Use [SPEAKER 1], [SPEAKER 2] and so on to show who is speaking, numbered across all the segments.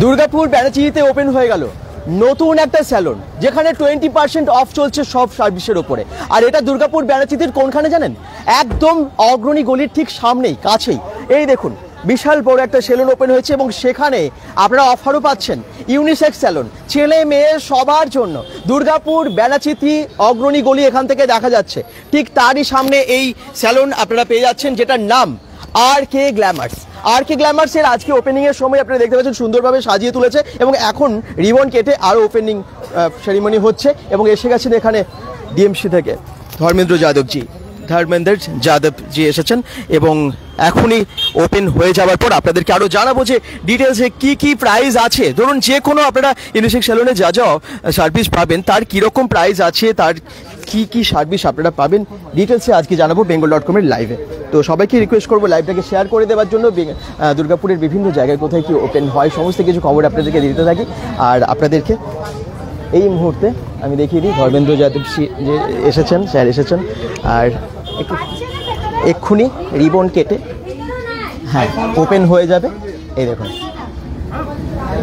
[SPEAKER 1] Durgapur ব্যানার্জিতে open হয়ে গেল নতুন একটা স্যালন, যেখানে 20% অফ চলছে সব সার্ভিসের ওপরে। আর এটা দুর্গাপুর ব্যানার্জিতে কোনখানে জানেন? একদম অগ্রণী গলির ঠিক সামনেই, কাছেই। এই দেখুন, বিশাল বড় একটা সেলুন ওপেন হয়েছে এবং সেখানে আপনারা অফারও পাচ্ছেন। ইউনিসেক্স স্যালন, ছেলে মেয়ে সবার জন্য। দুর্গাপুর ব্যানার্জিতি অগ্রণী গলি এখান থেকে দেখা যাচ্ছে, ঠিক তারই সামনে এই স্যালন আপনারা পেয়ে যাচ্ছেন, যেটার নাম RK গ্ল্যামার্স। RK গ্ল্যামার্সের আজকে ওপেনিং এর সময় আপনারা দেখতে পাচ্ছেন সুন্দরভাবে সাজিয়ে তুলেছে এবং এখন রিবন কেটে আরও ওপেনিং সেরিমনি হচ্ছে। এবং এসে গেছেন এখানে ডিএমসি থেকে ধর্মেন্দ্র যাদবজি এসেছেন এবং এখনই ওপেন হয়ে যাওয়ার পর আপনাদেরকে আরও জানাবো যে ডিটেলসে কি প্রাইস আছে। ধরুন যে কোনো আপনারা ইউনিসেক্স সেলুনে যা সার্ভিস পাবেন তার কীরকম প্রাইস আছে, তার কি সার্ভিস আপনারা পাবেন, ডিটেলসে আজকে জানাবো bengal.com এর লাইভে। তো সবাইকে রিকোয়েস্ট করবো লাইভটাকে শেয়ার করে দেওয়ার জন্য। দুর্গাপুরের বিভিন্ন জায়গায় কোথায় কি ওপেন হয় সমস্ত কিছু খবর আপনাদেরকে দিতে থাকি। আর আপনাদেরকে এই মুহূর্তে আমি দেখিয়ে দিই, ধর্মেন্দ্র যাদব যে এসেছেন, স্যার এসেছেন। আর এক্ষুনি রিবন কেটে হ্যাঁ ওপেন হয়ে যাবে। এই দেখুন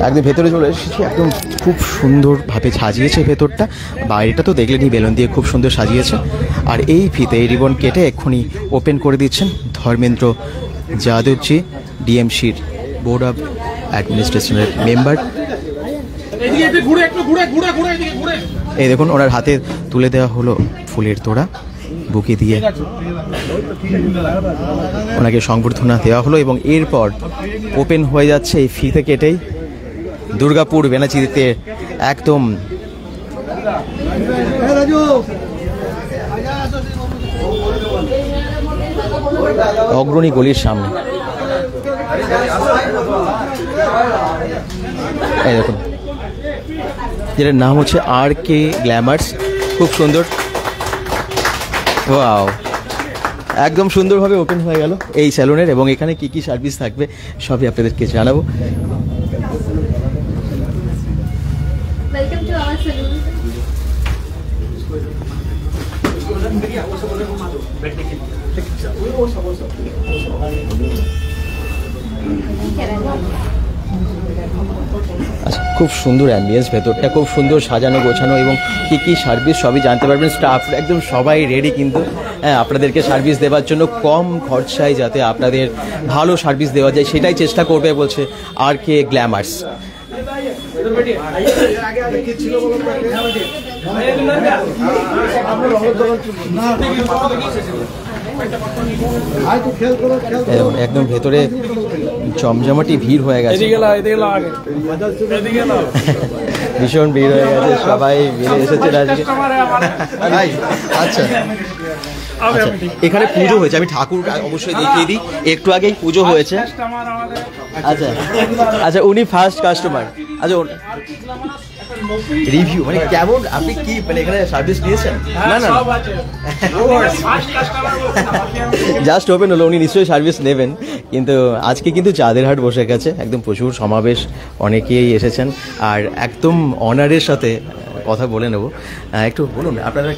[SPEAKER 1] একদম ভেতরে চলে এসেছি, একদম খুব সুন্দরভাবে সাজিয়েছে ভেতরটা। বাইরেটা তো দেখলেনই, বেলুন দিয়ে খুব সুন্দর সাজিয়েছে। আর এই ফিতে এই রিবন কেটে এক্ষুনি ওপেন করে দিচ্ছেন ধর্মেন্দ্র যাদবজি, ডিএমসির বোর্ড অফ অ্যাডমিনিস্ট্রেশনের মেম্বার। এই দেখুন ওনার হাতে তুলে দেওয়া হলো ফুলের তোড়া, বুকে দিয়ে ওনাকে সংবর্ধনা দেওয়া হলো এবং এরপর ওপেন হয়ে যাচ্ছে এই ফিতে কেটেই দুর্গাপুর ব্যানার্জিতে একদম অগ্রণী গলির সামনে। এই দেখুন যেটার নাম হচ্ছে RK গ্ল্যামার্স, খুব সুন্দর। ওয়াও, একদম সুন্দরভাবে ওপেন হয়ে গেল এই স্যালুনের এবং এখানে কি সার্ভিস থাকবে সবই আপনাদেরকে জানাবো।
[SPEAKER 2] Welcome to our salon.
[SPEAKER 1] আচ্ছা, খুব সুন্দর অ্যাম্বিয়েন্স, ভেতরটা খুব সুন্দর সাজানো গোছানো এবং কি সার্ভিস সবই জানতে পারবেন। স্টাফ একদম সবাই রেডি কিন্তু আপনাদেরকে সার্ভিস দেওয়ার জন্য, কম খরচায় যাতে আপনাদের ভালো সার্ভিস দেওয়া যায় সেটাই চেষ্টা করবে বলছে RK গ্ল্যামার্স। একদম ভেতরে জমজমাটি ভিড় হয়ে গেছে, ভীষণ ভিড় হয়ে গেছে, সবাই মিলে এসেছে আজকে। আচ্ছা, এখানে পুজো হয়েছে, আমি ঠাকুর অবশ্যই দেখিয়ে দিই, একটু আগেই পুজো হয়েছে। আচ্ছা উনি ফার্স্ট কাস্টমার। আচ্ছা রিভিউ মানে কেমন, আপনি কি মানে এখানে সার্ভিস নিয়েছেন? না জাস্ট ওপেন হলো, উনি নিশ্চয়ই সার্ভিস নেবেন। কিন্তু আজকে কিন্তু চাঁদের হাট বসে গেছে, একদম প্রচুর সমাবেশ, অনেকেই এসেছেন। আর একদম অনারের সাথে কথা বলে নেব। একটু বলুন আপনারা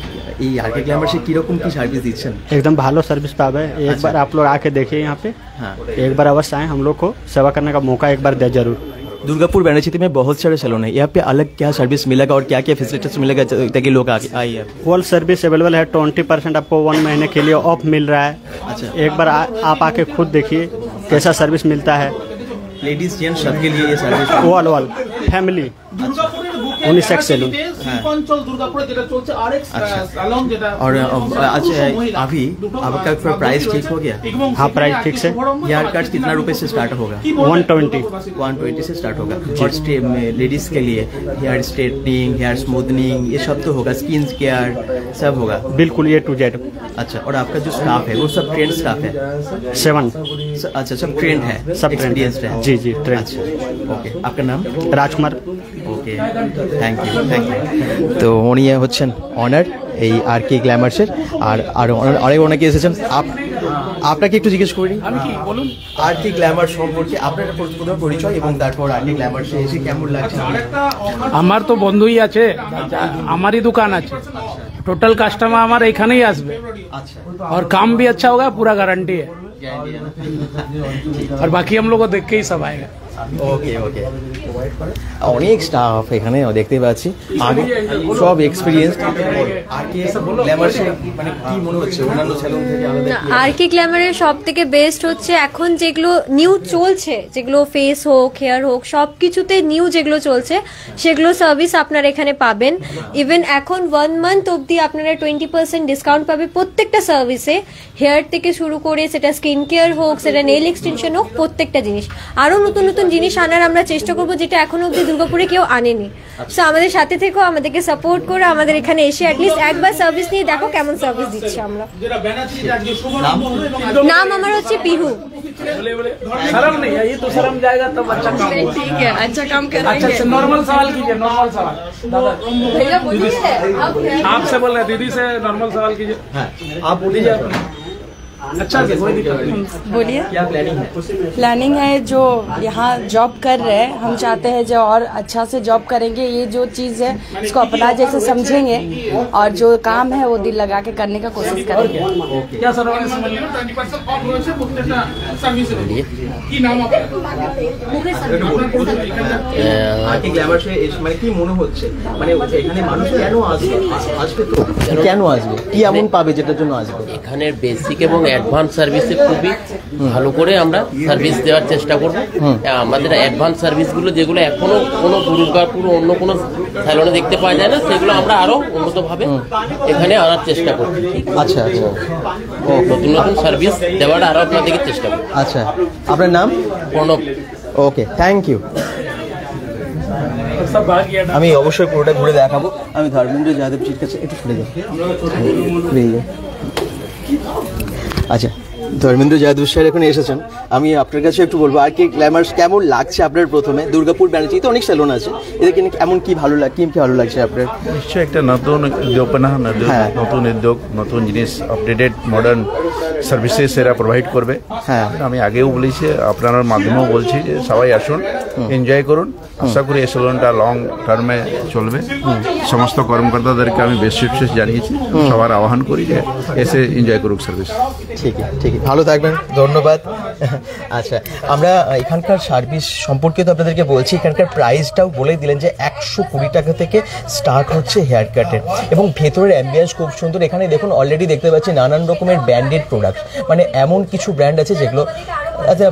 [SPEAKER 1] এই RK গ্ল্যামার্সে কিরকম কি সার্ভিস দিচ্ছেন?
[SPEAKER 3] एकदम ভালো সার্ভিস পাবে। एक बार आप लोग आके देखिए यहाँ पे, एक बार अवश्य आए, हम लोग को सेवा करने का मौका एक बार दे जरूर।
[SPEAKER 1] दुर्गापुर बैनर्जी में बहुत सारे सैलून है, यहाँ पे अलग क्या सर्विस मिलेगा और क्या क्या फैसिलिटीज मिलेगा ताकि लोग आइए?
[SPEAKER 3] फुल सर्विस अवेलेबल है, 20% आपको 1 महीने के लिए ऑफ मिल रहा है।
[SPEAKER 1] अच्छा,
[SPEAKER 3] एक बार आप आके खुद देखिए कैसा सर्विस मिलता है।
[SPEAKER 1] लेडीज जेंट्स सबके लिए ये service,
[SPEAKER 3] all family unisex salon.
[SPEAKER 1] और अच्छा अभी आपका प्राइस ठीक हो गया?
[SPEAKER 3] हाँ प्राइस ठीक से।
[SPEAKER 1] हेयर कट कितना रुपए से स्टार्ट होगा? 120 से स्टार्ट होगा। और लेडीज के लिए हेयर स्ट्रेटनिंग, हेयर स्मूथनिंग ये सब तो होगा, स्किन केयर सब होगा
[SPEAKER 3] बिल्कुल A to Z।
[SPEAKER 1] अच्छा, और आपका जो स्टाफ है वो सब ट्रेंड स्टाफ है?
[SPEAKER 3] 7।
[SPEAKER 1] अच्छा, सब ट्रेंड है,
[SPEAKER 3] सब
[SPEAKER 1] एक्सपीरियंस्ड है?
[SPEAKER 3] जी ट्रेंड।
[SPEAKER 1] ओके, आपका नाम?
[SPEAKER 3] राजकुमार।
[SPEAKER 1] Okay, thank you. তো উনি হচ্ছেন অনার এই RK গ্ল্যামার্সের। আর অনেকে এসেছেন। আপনাকে একটু জিজ্ঞেস করি, বলুন RK গ্ল্যামার্স সম্পর্কে আপনার প্রথম পরিচয় এবং তারপর RK গ্ল্যামার্সে এসে কেমন লাগছে?
[SPEAKER 4] আমার তো বন্ধুই আছে, আমারই দোকান আছে, টোটাল কাস্টমার আমার এখানেই আসবে।
[SPEAKER 1] अच्छा,
[SPEAKER 4] और काम भी अच्छा होगा, पूरा गारंटी है। और बाकी हम लोग को देख के ही सब आएगा।
[SPEAKER 1] ওকে ওকে, অনেক স্টাফ এখানে দেখতে পাচ্ছি, আগে সব এক্সপিরিয়েন্স। আর কি গ্ল্যামার মানে কি মনে হচ্ছে অন্যান্য স্যালন থেকে আলাদা?
[SPEAKER 2] আর কি গ্ল্যামারের সব থেকে বেস্ট হচ্ছে এখন যেগুলো নিউ চলছে, যেগুলো ফেস হোক হেয়ার হোক সব কিছুতে নিউ যেগুলো চলছে সেগুলো সার্ভিস আপনারা এখানে পাবেন। ইভেন এখন 1 মান্থ অবধি আপনারা 20% ডিসকাউন্ট পাবে প্রত্যেকটা সার্ভিসে, হেয়ার থেকে শুরু করে সেটা স্কিন কেয়ার হোক, সেটা নেল এক্সটেনশন হোক, প্রত্যেকটা জিনিস। আরও নতুন নতুন জিনিস আনার আমরা চেষ্টা করবো যেটা এখনো অব্দি দুর্গাপুরে কেউ আনেনি। সো আমাদের সাথে থেকেও আমাদেরকে সাপোর্ট করে আমাদের এখানে এসে অ্যাটলিস্ট একবার সার্ভিস নিয়ে দেখো কেমন সার্ভিস দিচ্ছি আমরা। নাম আমার হচ্ছে পিহু।
[SPEAKER 4] शर्म नहीं है, ये तो शर्म जाएगा तब अच्छा काम होगा।
[SPEAKER 5] ठीक है, अच्छा काम करेंगे।
[SPEAKER 4] अच्छा नॉर्मल सवाल कीजिए, नॉर्मल सवाल। दादा
[SPEAKER 5] भैया बोलिए
[SPEAKER 4] आपसे बोल रहे हैं, दीदी से नॉर्मल सवाल कीजिए।
[SPEAKER 1] आप बोलिए।
[SPEAKER 4] अच्छा से कोई दिक्कत नहीं।
[SPEAKER 5] बोलिए।
[SPEAKER 1] क्या प्लानिंग है?
[SPEAKER 5] प्लानिंग है जो यहाँ जॉब कर रहे हैं, हम चाहते हैं जो और अच्छा से जॉब करेंगे, ये जो चीज़ है इसको अपना जैसे समझेंगे और जो काम है वो दिल लगा के करने का कोशिश करेंगे।
[SPEAKER 4] क्या सर
[SPEAKER 1] আরকে গ্ল্যামার্সে মানে কি মনে হচ্ছে, মানে এখানে মানুষ কেন আসবে? আসবে তো কেন আসবে, কি এমন পাবে যেটার জন্য আসবে?
[SPEAKER 6] এখানে বেসিক এবং অ্যাডভান্স সার্ভিসে খুবই ভালো করে আমরা সার্ভিস দেওয়ার চেষ্টা করব। আমাদের অ্যাডভান্স সার্ভিসগুলো যেগুলো এখনো কোনো দুর্গাপুর অন্য কোনো স্যালনে দেখতে পাওয়া যায় না, সেগুলো আমরা আরো উন্নতভাবে এখানে আনার চেষ্টা করব।
[SPEAKER 1] আচ্ছা আচ্ছা,
[SPEAKER 6] নতুন নতুন সার্ভিস দেওয়ার আরো আপনাদেরকে চেষ্টা করব।
[SPEAKER 1] আচ্ছা, আপনার নাম?
[SPEAKER 6] প্রণব।
[SPEAKER 1] ওকে, থ্যাংক ইউ। আমি অবশ্যই পুরোটা ঘুরে দেখাবো। আমি ধর্মেন্দ্র যাদবজির কাছে একটু শুনে যাই। আচ্ছা, ধর্মেন্দ্র যাদব স্যার এখন এসেছেন, আমি আপনার কাছে একটু বলবো আর কি গ্ল্যামার্স কেমন লাগছে আপনার? প্রথমে দুর্গাপুর ব্যানার্জি তো অনেক স্যালন আছে, এদেরকে এমন কি ভালো কি ভালো লাগছে আপনার?
[SPEAKER 7] নিশ্চয়ই একটা নতুন উদ্যোগপনা, নতুন উদ্যোগ, নতুন জিনিস, আপডেটেড মডার্ন সার্ভিসেস এরা প্রোভাইড করবে।
[SPEAKER 1] হ্যাঁ,
[SPEAKER 7] আমি আগেও বলেছি, আপনার মাধ্যমেও বলছি যে সবাই আসুন, এনজয় করুন। আশা করি এই সেলুনটা লং টার্মে চলবে। সমস্ত কর্মকর্তাদেরকে আমি বেশি জানিয়েছি, সবার আহ্বান করি যে এসে এনজয় করুক সার্ভিস।
[SPEAKER 1] ঠিক ঠিক, ভালো থাকবেন, ধন্যবাদ। আচ্ছা, আমরা এখানকার সার্ভিস সম্পর্কে তো আপনাদেরকে বলছি, এখানকার প্রাইসটাও বলে দিলেন যে 120 টাকা থেকে স্টার্ট হচ্ছে হেয়ার কাটের, এবং ভেতরের অ্যাম্বিয়েন্স খুব সুন্দর। এখানে দেখুন অলরেডি দেখতে পাচ্ছি নানান রকমের ব্র্যান্ডেড প্রোডাক্ট, মানে এমন কিছু ব্র্যান্ড আছে যেগুলো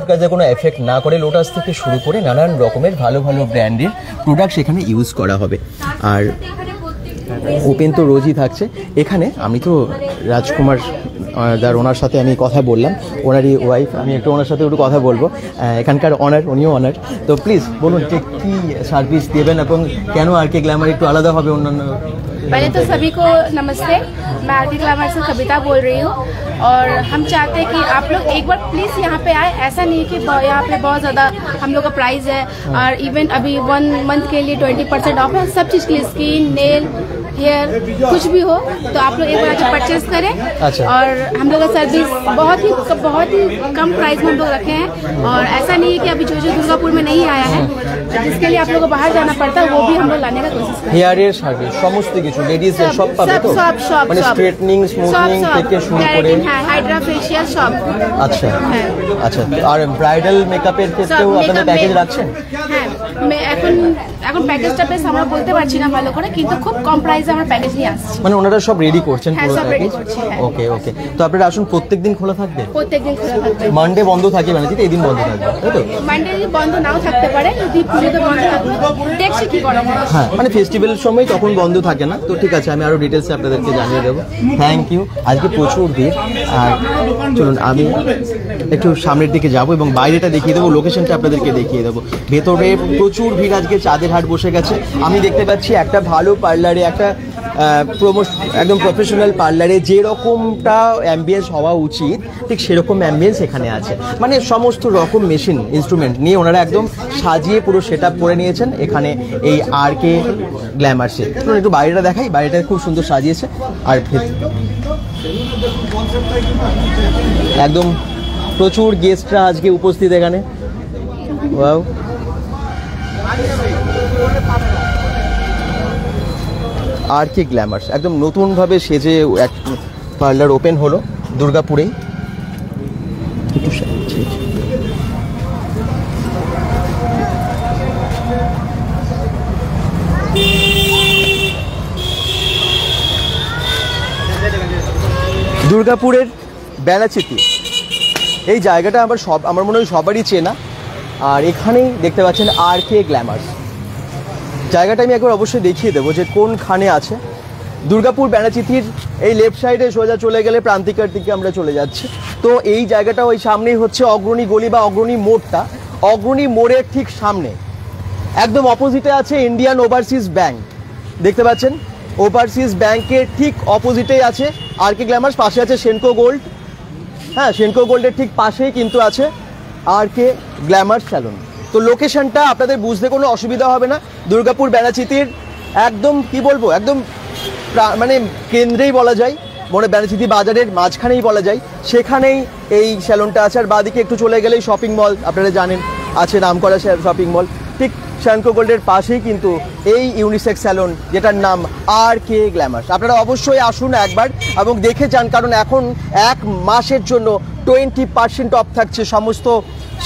[SPEAKER 1] আপনাদের কোনো এফেক্ট না করে, লোটাস থেকে শুরু করে নানান রকমের ভালো ভালো ব্র্যান্ডের প্রোডাক্ট এখানে ইউজ করা হবে। আর ওপেন তো রোজই থাকছে এখানে। আমি তো রাজকুমার ওনার সাথে আমি কথা বললাম, ওনারই ওয়াইফ, আমি একটু ওনার সাথে একটু কথা বলবো। এখানকার অনার, উনিও অনার। তো প্লিজ বলুন যে কী সার্ভিস দেবেন এবং কেন আর কি গ্ল্যামার একটু আলাদা হবে অন্যান্য?
[SPEAKER 8] पहले तो सभी को नमस्ते, मैं आरके ग्लैमर से कविता बोल रही हूँ और हम चाहते हैं कि आप लोग एक बार प्लीज़ यहाँ पे आए। ऐसा नहीं है कि यहाँ पे बहुत ज़्यादा हम लोग का प्राइस है, और इवन अभी 1 मंथ के लिए 20% ऑफ है सब चीज़ के लिए, स्किन, नेल, हेयर, कुछ भी हो तो आप लोग एक बार आके परचेज करें।
[SPEAKER 1] अच्छा।
[SPEAKER 8] और हम लोग का सर्विस बहुत ही कम प्राइस में हम लोग रखे हैं, और ऐसा नहीं है कि अभी जो दुर्गापुर में नहीं आया है जिसके लिए आप लोग को बाहर जाना पड़ता है, वो भी हम लोग लाने का कोशिश करें।
[SPEAKER 1] হেয়ারের সার্ভিস সমস্ত কিছু লেডিজ সব পাবে তো, মানে স্ট্রেটনিং, স্মুথনিং থেকে শুরু করে
[SPEAKER 8] হাইড্রা ফেশিয়াল সব।
[SPEAKER 1] আচ্ছা আচ্ছা, আর ব্রাইডাল মেকআপের ক্ষেত্রেও আপনাদের প্যাকেজ রাখছেন?
[SPEAKER 8] হ্যাঁ, এখন প্যাকেজটা বেশ আমরা বলতে পারছি না ভালো করে, কিন্তু খুব কম প্রাইসে আমরা প্যাকেজ নিয়ে আসছি।
[SPEAKER 1] মানে ওনারা সব রেডি করছেন
[SPEAKER 8] হ্যাঁ,
[SPEAKER 1] পুরো
[SPEAKER 8] সব রেডি
[SPEAKER 1] প্যাকেজ?
[SPEAKER 8] করছি, হ্যাঁ।
[SPEAKER 1] ওকে ওকে, তো আপনারা আসুন, প্রত্যেকদিন খোলা থাকবে?
[SPEAKER 8] প্রত্যেকদিন খোলা থাকবে।
[SPEAKER 1] মানডে বন্ধ থাকে, মানে এই দিন বন্ধ থাকবে, তাই তো?
[SPEAKER 8] মানডে বন্ধ নাও থাকতে পারে, যদি পুজোতে বন্ধ থাকবে দেখছি কি করা যায়।
[SPEAKER 1] হ্যাঁ, মানে ফেস্টিভ্যালের সময় তখন বন্ধ থাকে না। তো ঠিক আছে, আমি আরো ডিটেলসে আপনাদেরকে জানিয়ে দেবো। Thank you. আজকে প্রচুর ভিড়। আর চলুন আমি একটু সামনের দিকে যাব এবং বাইরেটা দেখিয়ে দেবো, লোকেশনটা আপনাদেরকে দেখিয়ে দেবো। ভেতরে প্রচুর ভিড়, আজকে চাঁদের হাট বসে গেছে। আমি দেখতে পাচ্ছি একটা ভালো পার্লারে, একটা একদম প্রফেশনাল পার্লারে যেরকমটা অ্যাম্বিয়েন্স হওয়া উচিত ঠিক সেরকম অ্যাম্বিয়েন্স এখানে আছে। মানে সমস্ত রকম মেশিন ইনস্ট্রুমেন্ট নিয়ে ওনারা একদম সাজিয়ে পুরো সেট আপ করে নিয়েছেন এখানে এই আরকে গ্ল্যামার্সে। একটু বাইরেটা দেখাই, বাইরেটা খুব সুন্দর সাজিয়েছে। আর একদম প্রচুর গেস্টরা আজকে উপস্থিত এখানে। ওয়াও, আরকে গ্ল্যামার্স একদম নতুনভাবে সেজে এক পার্লার ওপেন হলো দুর্গাপুরেই। একটু দুর্গাপুরের বেনাচিতি এই জায়গাটা আমার মনে হয় সবারই চেনা। আর এখানেই দেখতে পাচ্ছেন RK গ্ল্যামার্স। জায়গাটা আমি একবার অবশ্যই দেখিয়ে দেবো যে কোনখানে আছে। দুর্গাপুর বেনাচিতির এই লেফট সাইডে সোজা চলে গেলে প্রান্তিকার দিকে আমরা চলে যাচ্ছি। তো এই জায়গাটা ওই সামনেই হচ্ছে অগ্রণী গলি বা অগ্রণী মোড়টা। অগ্রণী মোড়ের ঠিক সামনে একদম অপোজিটে আছে ইন্ডিয়ান ওভারসিজ ব্যাংক, দেখতে পাচ্ছেন। ওভারসিজ ব্যাংকের ঠিক অপোজিটেই আছে RK গ্ল্যামার্স, পাশে আছে সেনকো গোল্ড। হ্যাঁ, সেনকো গোল্ডের ঠিক পাশেই কিন্তু আছে RK গ্ল্যামার্স স্যালন। তো লোকেশনটা আপনাদের বুঝতে কোনো অসুবিধা হবে না। দুর্গাপুর বেনাচিতির একদম কি বলবো, একদম মানে কেন্দ্রেই বলা যায়, মানে বেনাচিতি বাজারের মাঝখানেই বলা যায়, সেখানেই এই স্যালনটা আছে। আর বাদিকে একটু চলে গেলেই শপিং মল আপনারা জানেন আছে, নামকরা শপিং মল। ঠিক সেনকো গোল্ডের পাশেই কিন্তু এই ইউনিসেক্স স্যালন যেটার নাম RK গ্ল্যামার্স। আপনারা অবশ্যই আসুন একবার এবং দেখে যান, কারণ এখন 1 মাসের জন্য 20% অফ থাকছে সমস্ত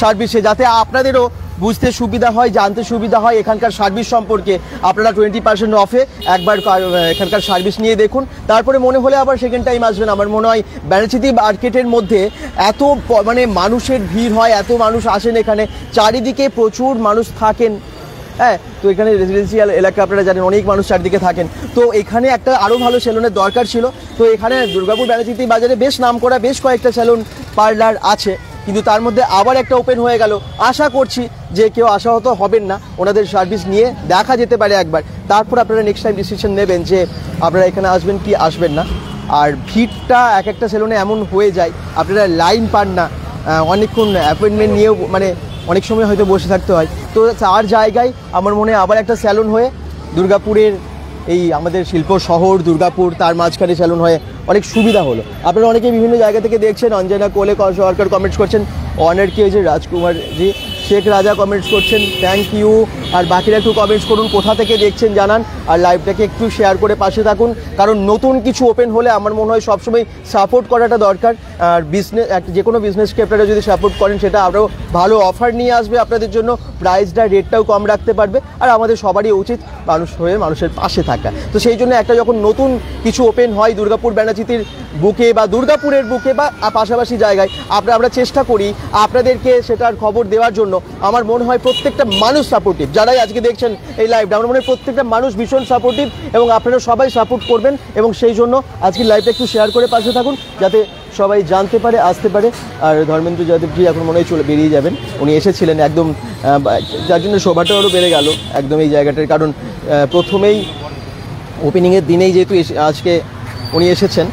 [SPEAKER 1] সার্ভিসে, যাতে আপনাদেরও বুঝতে সুবিধা হয়, জানতে সুবিধা হয় এখানকার সার্ভিস সম্পর্কে। আপনারা 20% অফে একবার এখানকার সার্ভিস নিয়ে দেখুন, তারপরে মনে হলে আবার সেকেন্ড টাইম আসবেন। আমার মনে হয় বেনাচিতি মার্কেটের মধ্যে এত মানে মানুষের ভিড় হয়, এত মানুষ আসেন এখানে, চারিদিকে প্রচুর মানুষ থাকেন। হ্যাঁ, তো এখানে রেসিডেন্সিয়াল এলাকা আপনারা জানেন, অনেক মানুষ চারদিকে থাকেন। তো এখানে একটা আরও ভালো সেলুনের দরকার ছিল। তো এখানে দুর্গাপুর বেনাচিতি বাজারে বেশ নামকরা বেশ কয়েকটা সেলুন পার্লার আছে, কিন্তু তার মধ্যে আবার একটা ওপেন হয়ে গেল। আশা করছি যে কেউ আশাহত হবেন না, ওনাদের সার্ভিস নিয়ে দেখা যেতে পারে একবার, তারপর আপনারা নেক্সট টাইম ডিসিশন নেবেন যে আপনারা এখানে আসবেন কি আসবেন না। আর ভিড়টা এক একটা সেলুনে এমন হয়ে যায়, আপনারা লাইন পান না, অনেকক্ষণ অ্যাপয়েন্টমেন্ট নিয়েও মানে অনেক সময় হয়তো বসে থাকতে হয়। তো তার জায়গায় আমার মনে হয় আবার একটা স্যালুন হয়ে দুর্গাপুরের এই আমাদের শিল্প শহর দুর্গাপুর, তার মাঝখানে স্যালুন হয়ে অনেক সুবিধা হলো। আপনারা অনেকে বিভিন্ন জায়গা থেকে দেখছেন, অঞ্জনা কোলে সরকার কমেন্টস করছেন, অনার কে যে রাজকুমার জি, শেখ রাজা কমেন্টস করছেন, থ্যাংক ইউ। আর বাকিরা একটু কমেন্টস করুন, কোথা থেকে দেখছেন জানান, আর লাইভটাকে একটু শেয়ার করে পাশে থাকুন, কারণ নতুন কিছু ওপেন হলে আমার মনে হয় সবসময় সাপোর্ট করাটা দরকার। আর বিজনেস যে কোনো বিজনেসকে আপনারা যদি সাপোর্ট করেন, সেটা আরও ভালো অফার নিয়ে আসবে আপনাদের জন্য, প্রাইসটা রেটটাও কম রাখতে পারবে। আর আমাদের সবারই উচিত মানুষ হয়ে মানুষের পাশে থাকা। তো সেই জন্য একটা যখন নতুন কিছু ওপেন হয় দুর্গাপুর বেনাচিতির বুকে বা দুর্গাপুরের বুকে বা পাশাপাশি জায়গায়, আমরা চেষ্টা করি আপনাদেরকে সেটার খবর দেওয়ার জন্য। আমার মনে হয় প্রত্যেকটা মানুষ সাপোর্টিভ, যারাই আজকে দেখছেন এই লাইভটা, আমার মনে হয় প্রত্যেকটা মানুষ ভীষণ সাপোর্টিভ, এবং আপনারা সবাই সাপোর্ট করবেন। এবং সেই জন্য আজকের লাইভটা একটু শেয়ার করে পাশে থাকুন, যাতে সবাই জানতে পারে, আসতে পারে। আর ধর্মেন্দ্র যাদবজি এখন মনে হয় বেরিয়ে যাবেন, উনি এসেছিলেন একদম, যার জন্য শোভাটাও আরও বেড়ে গেল একদম এই জায়গাটার। কারণ প্রথমেই ওপেনিংয়ের দিনেই যেহেতু আজকে উনি এসেছেন,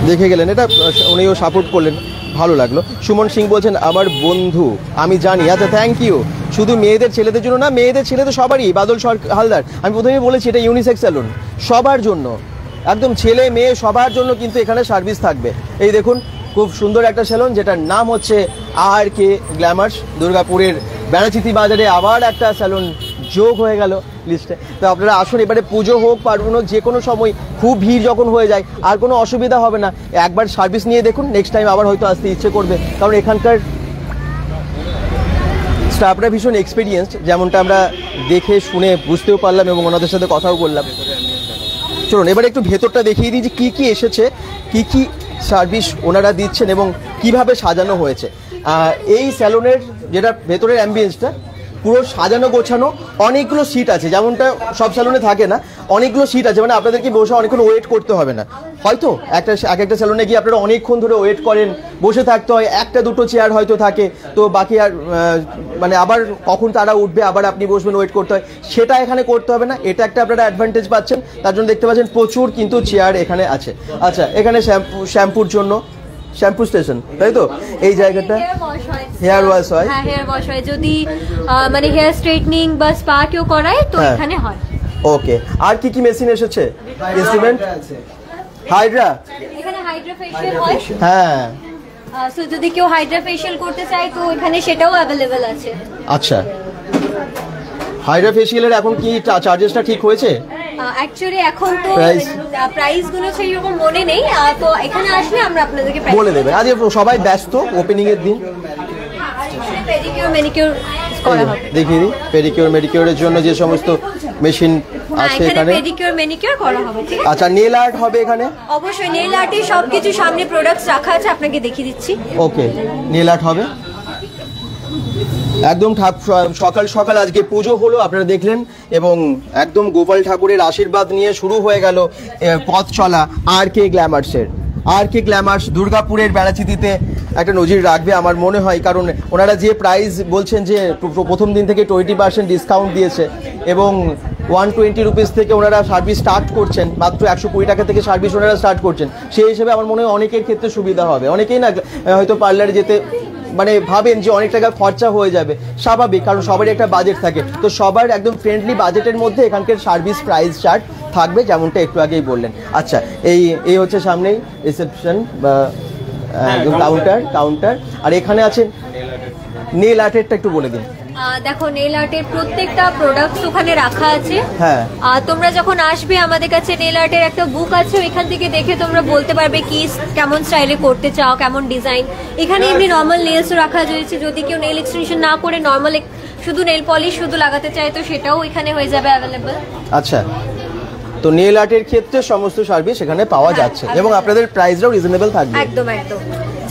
[SPEAKER 1] দেখে গেলেন, এটা উনিও সাপোর্ট করলেন, ভালো লাগলো। সুমন সিং বলছেন আমার বন্ধু, আমি জানি। আচ্ছা, থ্যাংক ইউ। শুধু মেয়েদের ছেলেদের জন্য না, মেয়েদের ছেলেদের সবারই। বাদল হালদার, আমি প্রথমেই বলেছি এটা ইউনিসেক্স স্যালুন, সবার জন্য, একদম ছেলে মেয়ে সবার জন্য কিন্তু এখানে সার্ভিস থাকবে। এই দেখুন খুব সুন্দর একটা স্যালুন, যেটার নাম হচ্ছে RK গ্ল্যামার্স। দুর্গাপুরের বেনাচিতি বাজারে আবার একটা স্যালুন যোগ হয়ে গেল লিস্টে। তো আপনারা আসুন, এবারে পুজো হোক পার্বণ হোক, যে কোনো সময় খুব ভিড় যখন হয়ে যায় আর কোনো অসুবিধা হবে না। একবার সার্ভিস নিয়ে দেখুন, নেক্সট টাইম আবার হয়তো আসতে ইচ্ছে করবে, কারণ এখানকার স্টাফরা ভীষণ এক্সপিরিয়েন্সড, যেমনটা আমরা দেখে শুনে বুঝতেও পারলাম এবং ওনাদের সাথে কথাও বললাম। চলুন এবার একটু ভেতরটা দেখিয়ে দিই যে কী কী এসেছে, কী কী সার্ভিস ওনারা দিচ্ছেন এবং কিভাবে সাজানো হয়েছে। এই স্যালুনের যেটা ভেতরের অ্যাম্বিয়েন্সটা পুরো সাজানো গোছানো, অনেকগুলো সিট আছে, যেমনটা সব স্যালুনে থাকে না, অনেকগুলো সিট আছে, মানে আপনাদেরকে বসে অনেকক্ষণ ওয়েট করতে হবে না। হয়তো একটা স্যালুনে গিয়ে আপনারা অনেকক্ষণ ধরে ওয়েট করেন, বসে থাকতে হয়, একটা দুটো চেয়ার হয়তো থাকে, তো বাকি আর মানে আবার কখন তারা উঠবে আবার আপনি বসবেন ওয়েট করতে হয়, সেটা এখানে করতে হবে না। এটা একটা আপনারা অ্যাডভান্টেজ পাচ্ছেন, তার জন্য দেখতে পাচ্ছেন প্রচুর কিন্তু চেয়ার এখানে আছে। আচ্ছা, এখানে শ্যাম্পুর জন্য শ্যাম্পু স্টেশন, তাই তো? এই জায়গাটা হেয়ার ওয়াশ হয়,
[SPEAKER 2] হ্যাঁ হেয়ার ওয়াশ হয়, যদি মানে হেয়ার স্ট্রেটনিং বা স্পা কেউ করায় তো এখানে হয়।
[SPEAKER 1] ওকে, আর কি কি মেশিন এসেছে? ইনস্ট্রুমেন্ট, হাইড্রা,
[SPEAKER 2] এখানে হাইড্রা ফেশিয়াল হয়।
[SPEAKER 1] হ্যাঁ,
[SPEAKER 2] সো যদি কেউ হাইড্রা ফেশিয়াল করতে চায় তো এখানে সেটাও অ্যাভেলেবেল আছে।
[SPEAKER 1] আচ্ছা, হাইড্রা ফেশিয়ালের এখন কি চার্জেসটা ঠিক হয়েছে?
[SPEAKER 2] অ্যাকচুয়ালি এখন তো প্রাইসগুলো সেইরকম মনে নেই, তো এখানে আসলে আমরা আপনাদেরকে
[SPEAKER 1] বলে দেবেন। আজ সবাই ব্যস্ত, ওপেনিং এর দিন।
[SPEAKER 2] পেডিকিউর ম্যানিকিউর করা হবে,
[SPEAKER 1] দেখিয়ে দিই পেডিকিউর মেডিকিউরের জন্য যে সমস্ত মেশিন আছে
[SPEAKER 2] এখানে
[SPEAKER 1] এখানে।
[SPEAKER 2] পেডিকিউর ম্যানিকিউর করা হবে, ঠিক আছে?
[SPEAKER 1] আচ্ছা, নেল আর্ট হবে এখানে?
[SPEAKER 2] অবশ্যই নেল আর্টের সবকিছু সামনে প্রোডাক্টস রাখা আছে, আপনাকে দেখিয়ে দিচ্ছি।
[SPEAKER 1] ওকে, নেল আর্ট হবে একদম। সকাল সকাল আজকে পুজো হলো, আপনারা দেখলেন, এবং একদম গোপাল ঠাকুরের আশীর্বাদ নিয়ে শুরু হয়ে গেল পথ চলা RK গ্ল্যামার্সের। RK গ্ল্যামার্স দুর্গাপুরের বেড়াচিতিতে একটা নজির রাখবে আমার মনে হয়, কারণ ওনারা যে প্রাইস বলছেন যে প্রথম দিন থেকে 20% ডিসকাউন্ট দিয়েছে, এবং 120 রুপিস থেকে ওনারা সার্ভিস স্টার্ট করছেন, মাত্র 120 টাকা থেকে সার্ভিস ওনারা স্টার্ট করছেন। সেই হিসেবে আমার মনে হয় অনেকের ক্ষেত্রে সুবিধা হবে। অনেকেই না হয়তো পার্লারে যেতে মানে ভাবেন যে অনেক টাকা খরচা হয়ে যাবে, স্বাভাবিক, কারণ সবারই একটা বাজেট থাকে। তো সবার একদম ফ্রেন্ডলি বাজেটের মধ্যে এখানকার সার্ভিস প্রাইস চার্ট থাকবে, যেমনটা একটু আগেই বললেন। আচ্ছা, এই হচ্ছে সামনেই রিসেপশন বা কাউন্টার। আর এখানে আছে নেল আর্টেরটা একটু বলে দিন।
[SPEAKER 2] দেখো, নেল আর্টের প্রত্যেকটা প্রোডাক্টস ওখানে রাখা আছে।
[SPEAKER 1] হ্যাঁ,
[SPEAKER 2] তোমরা যখন আসবে আমাদের কাছে নেল আর্টের একটা বুক আছে, ওইখান থেকে দেখে তোমরা বলতে পারবে কি কেমন স্টাইলে করতে চাও, কেমন ডিজাইন। এখানে এমনি নর্মাল নেলসও রাখা রয়েছে, যদি কেউ নেল এক্সটেনশন না করে নর্মাল শুধু নেল পলিশ শুধু লাগাতে চায় তো সেটাও এখানে হয়ে যাবে অ্যাভেলেবল।
[SPEAKER 1] আচ্ছা, তো নেল আর্টের ক্ষেত্রে সমস্ত সার্ভিস এখানে পাওয়া যাচ্ছে, এবং আপনাদের প্রাইসটাও রিজনেবল থাকবে।
[SPEAKER 2] একদম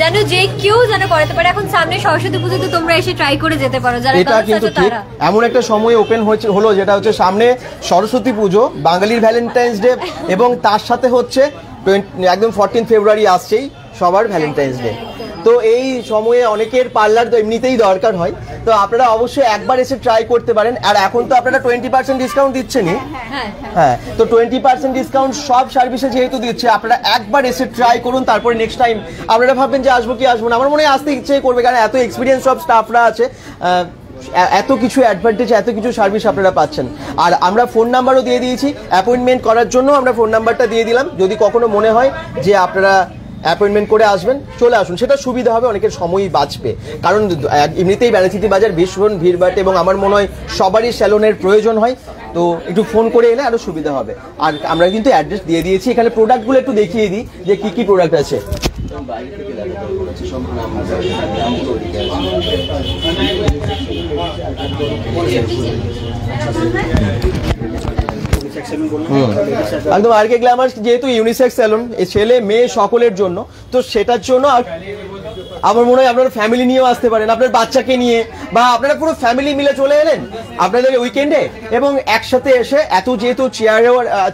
[SPEAKER 2] যেন যে কেউ যেন করাতে পারে। এখন সামনে সরস্বতী পুজো, তো তোমরা এসে ট্রাই করে যেতে পারো যারা
[SPEAKER 1] এটা কিন্তু ঠিক। এমন একটা সময় ওপেন হলো যেটা হচ্ছে সামনে সরস্বতী পুজো, বাঙালির ভ্যালেন্টাইন্স ডে, এবং তার সাথে হচ্ছে একদম 14 ফেব্রুয়ারি আসছেই সবার ভ্যালেন্টাইন্স ডে। তো এই সময়ে অনেকের পার্লার তো এমনিতেই দরকার হয়, তো আপনারা অবশ্যই একবার এসে ট্রাই করতে পারেন। আর এখন তো আপনারা 20% ডিসকাউন্ট দিচ্ছেনই। হ্যাঁ, তো 20% ডিসকাউন্ট সব সার্ভিসে যেহেতু দিচ্ছে, আপনারা একবার এসে ট্রাই করুন, তারপরে নেক্সট টাইম আপনারা ভাববেন যে আসবো কি আসবো না। আমার মনে হয় আসতে ইচ্ছে করবে, কারণ এত এক্সপিরিয়েন্স সব স্টাফরা আছে, এত কিছু অ্যাডভান্টেজ, এত কিছু সার্ভিস আপনারা পাচ্ছেন। আর আমরা ফোন নাম্বারও দিয়ে দিয়েছি, অ্যাপয়েন্টমেন্ট করার জন্য আমরা ফোন নাম্বারটা দিয়ে দিলাম। যদি কখনো মনে হয় যে আপনারা অ্যাপয়েন্টমেন্ট করে আসবেন, চলে আসুন, সেটা সুবিধা হবে, অনেকের সময়ই বাঁচবে। কারণ এমনিতেই বেড়াচিতি বাজার ভীষণ ভিড়ভাট, এবং আমার মনে হয় সবারই স্যালনের প্রয়োজন হয়, তো একটু ফোন করে এলে আরো সুবিধা হবে। আর আমরা কিন্তু অ্যাড্রেস দিয়ে দিয়েছি, এখানে প্রোডাক্টগুলো একটু দেখিয়ে দিই যে কি কি প্রোডাক্ট আছে। একদম RK গ্ল্যামার্স যেহেতু ইউনিসেক্স স্যালন, ছেলে মেয়ে সকলের জন্য, তো সেটার জন্য আমার মনে হয় আপনারা ফ্যামিলি নিয়েও আসতে পারেন, আপনার বাচ্চাকে নিয়ে, বা আপনারা পুরো ফ্যামিলি মিলে চলে এলেন আপনাদের উইকেন্ডে, এবং একসাথে এসে যেহেতু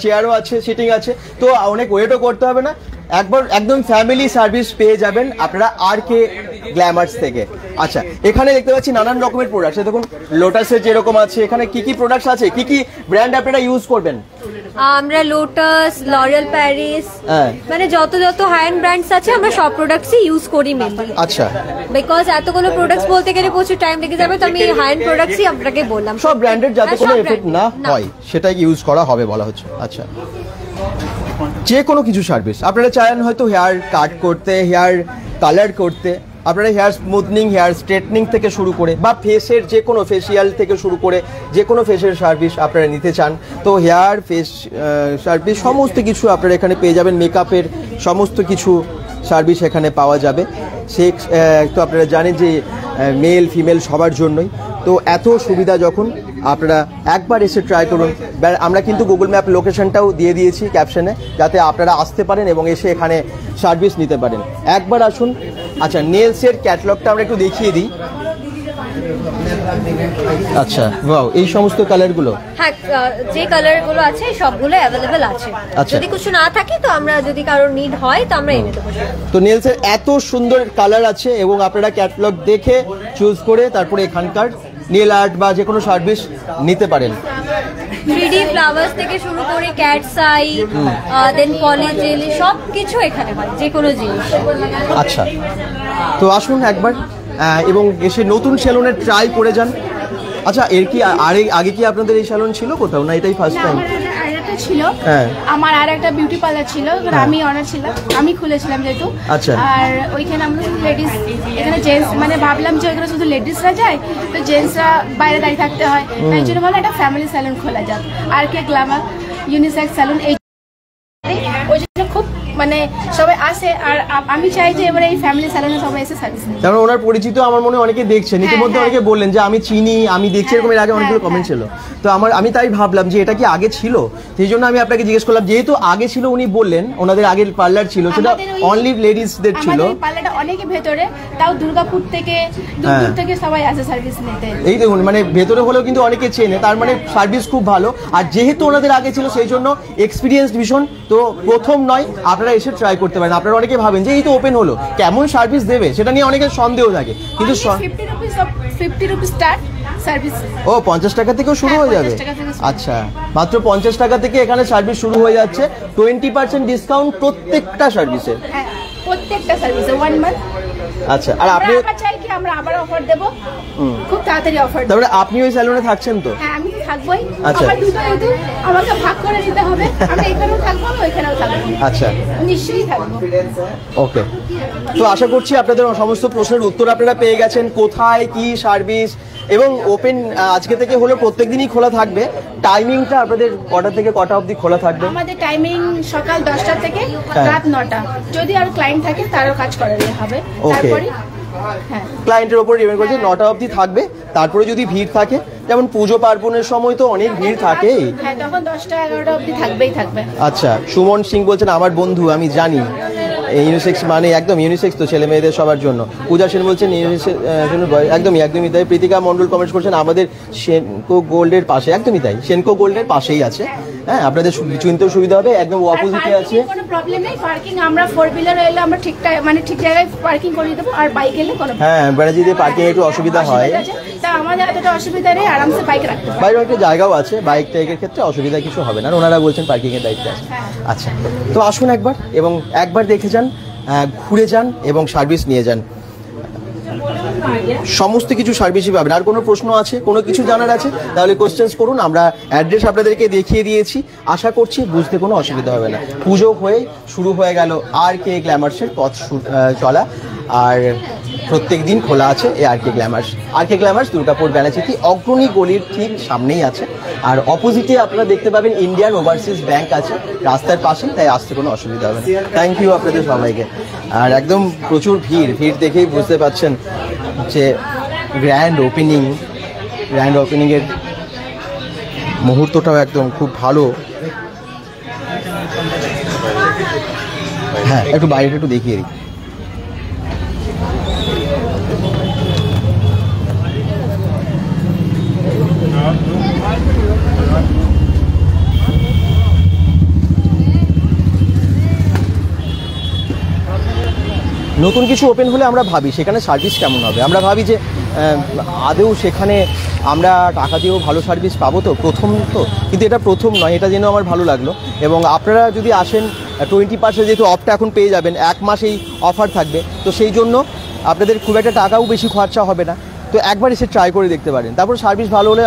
[SPEAKER 1] চেয়ারও আছে, সিটিং আছে, তো অনেক ওয়েটও করতে হবে না, একবার একদম ফ্যামিলি সার্ভিস পেয়ে যাবেন আপনারা RK গ্ল্যামার্স থেকে। আচ্ছা, এখানে দেখতে পাচ্ছি নানান রকমের প্রোডাক্ট, দেখুন লোটাসের যেরকম আছে, এখানে কি কি প্রোডাক্টস আছে, কি কি ব্র্যান্ড আপনারা ইউজ করবেন?
[SPEAKER 2] আমরা লোটাস, লরিয়াল প্যারিস, মানে যত হাই এন্ড ব্র্যান্ডস আছে আমরা সব প্রোডাক্টসই ইউজ করি মেনলি।
[SPEAKER 1] আচ্ছা,
[SPEAKER 2] বিকজ এতগুলো প্রোডাক্টস বলতে গেলে প্রচুর টাইম লেগে যাবে, তো আমি হাই এন্ড প্রোডাক্টসই আপনাকে বললাম,
[SPEAKER 1] সব ব্র্যান্ডেড, যাতে কোনো এফেক্ট না হয় সেটাই ইউজ করা হবে বলা হচ্ছে। আচ্ছা, যে কোনো কিছু সার্ভিস আপনারা চান, হয়তো হেয়ার কাট করতে, হেয়ার কালার করতে, আপনারা হেয়ার স্মুথনিং, হেয়ার স্ট্রেটনিং থেকে শুরু করে, বা ফেসের যে কোনো ফেসিয়াল থেকে শুরু করে যে কোনো ফেসের সার্ভিস আপনারা নিতে চান, তো হেয়ার ফেস সার্ভিস সমস্ত কিছু আপনারা এখানে পেয়ে যাবেন। মেকআপের সমস্ত কিছু সার্ভিস এখানে পাওয়া যাবে। সে তো আপনারা জানেন যে মেল ফিমেল সবার জন্যই, তো এত সুবিধা যখন, আপনারা একবার এসে ট্রাই করুন। আমরা কিন্তু গুগল ম্যাপ লোকেশনটাও দিয়ে দিয়েছি ক্যাপশনে, যাতে আপনারা আসতে পারেন এবং এসে এখানে সার্ভিস নিতে পারেন। একবার আসুন। আচ্ছা, নেলসের ক্যাটালগটা আমরা একটু দেখিয়ে দিই। আচ্ছা, ওয়াও, এই সমস্ত কালারগুলো,
[SPEAKER 2] হ্যাঁ, যে কালারগুলো আছে সবগুলো অ্যাভেলেবেল আছে। যদি কিছু না থাকে তো আমরা, যদি কারোর নিড হয় তো আমরা এনে দেবো।
[SPEAKER 1] তো নেলসের এত সুন্দর কালার আছে, এবং আপনারা ক্যাটালগ দেখে চুজ করে তারপরে এখানকার নেল আর্ট বা যে কোনো সার্ভিস নিতে পারেন।
[SPEAKER 2] 3D ফ্লাওয়ার্স থেকে শুরু করে ক্যাটস আই, দেন পলিজেল, সবকিছু এখানে পাই, যে কোনো জিনিস।
[SPEAKER 1] আচ্ছা, তো আসুন একবার এবং এসে নতুন সেলুনে ট্রাই করে যান। আচ্ছা, এর কি আগে কি আপনাদের এই সেলুন ছিল কোথাও, না এটাই ফার্স্ট টাইম?
[SPEAKER 8] ছিল, আমার আর একটা বিউটি পার্লার ছিল, আমি অনার ছিলাম, আমি খুলেছিলাম যেহেতু।
[SPEAKER 1] আচ্ছা,
[SPEAKER 8] আর ওইখানে আমরা শুধু লেডিস, এখানে জেন্টস, মানে ভাবলাম যে ওইখানে শুধু লেডিসরা যায়, তো জেন্টসরা বাইরে দাঁড়িয়ে থাকতে হয়, তাই জন্য ভাবলাম একটা ফ্যামিলি স্যালুন খোলা যাক, RK গ্ল্যামার ইউনিসেক্স স্যালুন। এই খুব মানে সবাই আসে, আর আমি চাই যে এবারে এই ফ্যামিলি স্যালুনে সবাই এসে সার্ভিস নিন।
[SPEAKER 1] তারপর ওনার পরিচিত আমার মনে হয় অনেকে দেখছেন, ইতিমধ্যে অনেকে বললেন যে আমি চিনি, আমি দেখছি, এরকম এর আগে অনেকগুলো কমেন্ট ছিল। তো আমি তাই ভাবলাম যে এটা কি আগে ছিল, সেই জন্য আমি আপনাকে জিজ্ঞেস করলাম। যেহেতু আগে ছিল, উনি বললেন ওনাদের আগের পার্লার ছিল, সেটা অনলি লেডিসদের ছিল।
[SPEAKER 8] আমাদের পার্লারটা অনেকে ভেতরে, তাও দুর্গাপুর থেকে দূর থেকে সবাই আসে সার্ভিস নিতে।
[SPEAKER 1] এই দেখুন, মানে ভেতরে হলেও কিন্তু অনেকে চেনে, তার মানে সার্ভিস খুব ভালো। আর যেহেতু ওনাদের আগে ছিল, সেই জন্য এক্সপিরিয়েন্স ভীষণ। তো প্রথম নয়, আপনারা এসে ট্রাই করতে পারেন। আপনারা অনেকে ভাবেন যে এই তো ওপেন হলো, কেমন সার্ভিস দেবে, সেটা নিয়ে অনেকের সন্দেহ থাকে, কিন্তু
[SPEAKER 8] 50 রুপিস স্টার্ট সার্ভিস।
[SPEAKER 1] ও 50 টাকা থেকেও শুরু হয়ে যাবে? আচ্ছা, মাত্র 50 টাকা থেকে এখানে সার্ভিস শুরু হয়ে যাচ্ছে। 20% ডিসকাউন্ট প্রত্যেকটা সার্ভিসে,
[SPEAKER 8] প্রত্যেকটা সার্ভিসে 1 মান্থ।
[SPEAKER 1] আচ্ছা, আর আপনি
[SPEAKER 8] চাই কি আমরা আবার অফার দেব, খুব তাড়াতাড়ি অফার।
[SPEAKER 1] তারপরে আপনি ওই স্যালুনে থাকছেন তো?
[SPEAKER 8] হ্যাঁ, আমি থাকবই।
[SPEAKER 1] আচ্ছা,
[SPEAKER 8] আমার দুটো ঋতু আমাকে ভাগ করে দিতে হবে, আমি এখানেও থাকবো, আমি ওইখানেও থাকবো।
[SPEAKER 1] আচ্ছা,
[SPEAKER 8] নিশ্চয়ই থাকবো।
[SPEAKER 1] ওকে। তো আশা করছি আপনাদের সমস্ত প্রশ্নের উত্তর আপনারা পেয়ে গেছেন, কোথায় কি সার্ভিস। এবং ওপেন আজকে থেকে হলো, প্রত্যেকদিনই খোলা থাকবে। টাইমিংটা আপনাদের কটা থেকে কটা অবধি খোলা থাকবে?
[SPEAKER 8] আমাদের টাইমিং সকাল 10টা থেকে রাত 9টা। যদি আর ক্লায়েন্ট থাকে তারও কাজ করাতে হবে। তারপরে
[SPEAKER 1] ক্লায়েন্টের উপর ডিপেন্ড করছে। 9টা অবধি থাকবে। তারপরে যদি ভিড় থাকে, যেমন পুজো পার্বণের সময় তো অনেক ভিড় থাকে,
[SPEAKER 8] হ্যাঁ, তখন 10টা 11টা অবধি থাকবেই থাকবে।
[SPEAKER 1] আচ্ছা, সুমন সিং বলছেন আমার বন্ধু, আমি জানি ইউনিসেক্স মানে একদম ইউনিসেক্স তো ছেলে মেয়েদের সবার জন্য। পূজা সেন বলছেন একদমই তাই। প্রীতিকা মণ্ডল কমেন্টস করছেন আমাদের সেনকো গোল্ডের পাশে, একদমই তাই, সেনকো গোল্ডের পাশেই আছে। হ্যাঁ, আপনাদের চিনতেও সুবিধা হবে, একদম অপোজিটে আছে।
[SPEAKER 8] কোনো প্রবলেম নেই, পার্কিং আমরা 4 হুইলার এলে আমরা ঠিক জায়গায় পার্কিং করে দেবো, আর বাইক এলে কোনো
[SPEAKER 1] হ্যাঁ, ব্যানার্জিতে পার্কিং একটু অসুবিধা হয়,
[SPEAKER 8] তা আমাদের এতটা অসুবিধা নেই, আরামসে বাইক রাখতে পারি।
[SPEAKER 1] বাইরে একটা জায়গাও আছে, বাইক টাইকের ক্ষেত্রে অসুবিধা কিছু হবে না। ওনারা বলছেন পার্কিং এর দায়িত্বে আছে। আচ্ছা, তো আসুন একবার, এবং একবার দেখে যান, ঘুরে যান এবং সার্ভিস নিয়ে যান। সমস্ত কিছু সার্ভিসই পাবেন। আর কোনো প্রশ্ন আছে, কোনো কিছু জানার আছে, তাহলে কোশ্চেন্স করুন। আমরা অ্যাড্রেস আপনাদেরকে দেখিয়ে দিয়েছি, আশা করছি বুঝতে কোনো অসুবিধা হবে না। পুজো হয়ে শুরু হয়ে গেল RK গ্ল্যামার্সের পথ চলা, আর প্রত্যেক দিন খোলা আছে এই RK গ্ল্যামার্স দুর্গাপুর ব্যানাচিতি অগ্রণী গলির ঠিক সামনেই আছে। আর অপোজিটে আপনারা দেখতে পাবেন ইন্ডিয়ান ওভারসিজ ব্যাংক আছে রাস্তার পাশে, তাই আসতে কোনো অসুবিধা হবে না। থ্যাংক ইউ আপনাদের সবাইকে। আর একদম প্রচুর ভিড় দেখেই বুঝতে পারছেন যে গ্র্যান্ড ওপেনিংয়ের মুহূর্তটাও একদম খুব ভালো। হ্যাঁ, একটু বাইরেটা একটু দেখিয়ে দিই। নতুন কিছু ওপেন হলে আমরা ভাবি সেখানে সার্ভিস কেমন হবে, আমরা ভাবি যে আদৌ সেখানে আমরা টাকা দিয়েও ভালো সার্ভিস পাবো তো, প্রথম তো। কিন্তু এটা প্রথম নয়, এটা জেনেও আমার ভালো লাগলো। এবং আপনারা যদি আসেন 20% যেহেতু অফটা এখন পেয়ে যাবেন, 1 মাস এই অফার থাকবে, তো সেই জন্য আপনাদের খুব একটা টাকাও বেশি খরচা হবে না। তো একবার এসে ট্রাই করে দেখতে পারেন। তারপর সার্ভিস ভালো হলে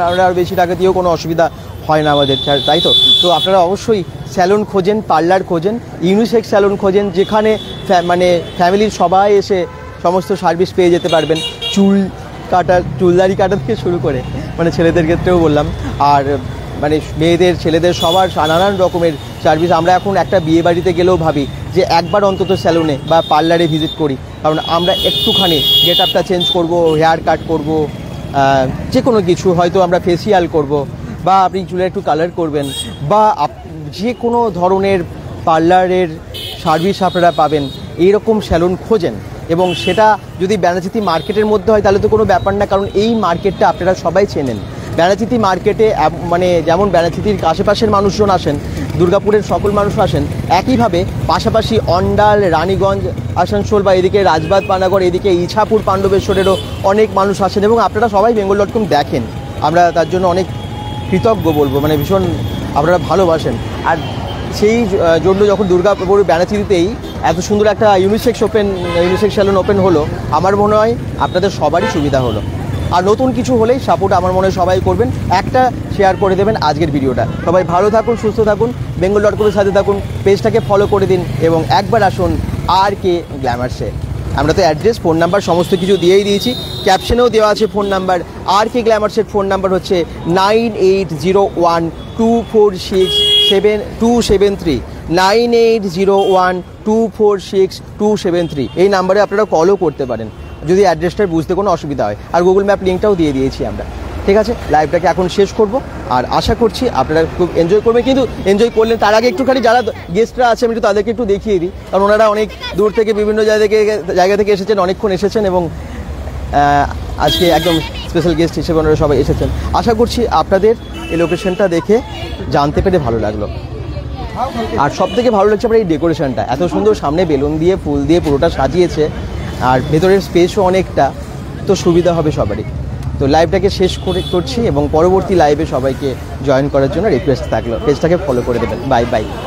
[SPEAKER 1] আমরা আর বেশি টাকা দিয়েও কোনো অসুবিধা হয় না আমাদের, তাই তো। তো আপনারা অবশ্যই স্যালুন খোঁজেন, পার্লার খোঁজেন, ইউনিসেক্স স্যালুন খোঁজেন, যেখানে মানে ফ্যামিলির সবাই এসে সমস্ত সার্ভিস পেয়ে যেতে পারবেন। চুলদারি কাটা থেকে শুরু করে, মানে ছেলেদের ক্ষেত্রেও বললাম, আর মানে মেয়েদের ছেলেদের সবার নানান রকমের সার্ভিস। আমরা এখন একটা বিয়ে বাড়িতে গেলেও ভাবি যে একবার অন্তত স্যালুনে বা পার্লারে ভিজিট করি, কারণ আমরা একটুখানি গেট আপটা চেঞ্জ করবো, হেয়ার কাট করবো, যে কোনো কিছু, হয়তো আমরা ফেসিয়াল করব, বা আপনি চুলে একটু কালার করবেন, বা যে কোনো ধরনের পার্লারের সার্ভিস আপনারা পাবেন। এইরকম স্যালুন খোঁজেন, এবং সেটা যদি ব্যানাচিতি মার্কেটের মধ্যে হয় তাহলে তো কোনো ব্যাপার না, কারণ এই মার্কেটটা আপনারা সবাই চেনেন। ব্যানাচিতি মার্কেটে মানে যেমন ব্যানাচিতির আশেপাশের মানুষজন আসেন, দুর্গাপুরের সকল মানুষ আসেন, একইভাবে পাশাপাশি অন্ডাল, রানীগঞ্জ, আসানসোল বা এদিকে রাজবাদ, পানাগড়, এদিকে ইছাপুর, পাণ্ডবেশ্বরেরও অনেক মানুষ আসেন, এবং আপনারা সবাই bengal.com দেখেন। আমরা তার জন্য অনেক কৃতজ্ঞ বলবো, মানে ভীষণ আপনারা ভালোবাসেন। আর সেই জন্য যখন দুর্গাপুর ব্যানাচিতিতেই এত সুন্দর একটা ইউনিসেক্স স্যালুন ওপেন হলো, আমার মনে হয় আপনাদের সবারই সুবিধা হলো। আর নতুন কিছু হলেই সাপোর্ট আমার মনে হয় সবাই করবেন, একটা শেয়ার করে দেবেন আজকের ভিডিওটা। সবাই ভালো থাকুন, সুস্থ থাকুন, bengal.com-এর সাথে থাকুন, পেজটাকে ফলো করে দিন, এবং একবার আসুন RK গ্ল্যামার্সে। আমরা তো অ্যাড্রেস, ফোন নাম্বার সমস্ত কিছু দিয়েই দিয়েছি, ক্যাপশনেও দেওয়া আছে ফোন নাম্বার। RK গ্ল্যামার্সের ফোন নাম্বার হচ্ছে 980124677273, 9801246273 এই নাম্বারে আপনারা কলও করতে পারেন যদি অ্যাড্রেসটা বুঝতে কোনো অসুবিধা হয়, আর গুগল ম্যাপ লিঙ্কটাও দিয়ে দিয়েছি আমরা। ঠিক আছে, লাইভটাকে এখন শেষ করব, আর আশা করছি আপনারা খুব এনজয় করবেন। কিন্তু এনজয় করলেন তার আগে একটুখানি যারা গেস্টরা আছে আমি একটু তাদেরকে একটু দেখিয়ে দিই, কারণ ওনারা অনেক দূর থেকে বিভিন্ন জায়গা থেকে এসেছেন, অনেকক্ষণ এসেছেন এবং আজকে একদম স্পেশাল গেস্ট হিসেবে ওনারা সবাই এসেছেন। আশা করছি আপনাদের এই লোকেশনটা দেখে জানতে পেরে ভালো লাগলো। আর সব থেকে ভালো লাগছে আপনার এই ডেকোরেশনটা, এত সুন্দর সামনে বেলুন দিয়ে ফুল দিয়ে পুরোটা সাজিয়েছে, আর ভেতরের স্পেসও অনেকটা, তো সুবিধা হবে সবারই। তো লাইভটাকে শেষ করছি এবং পরবর্তী লাইভে সবাইকে জয়েন করার জন্য রিকোয়েস্ট থাকলো, পেজটাকে ফলো করে দেবেন। Bye bye.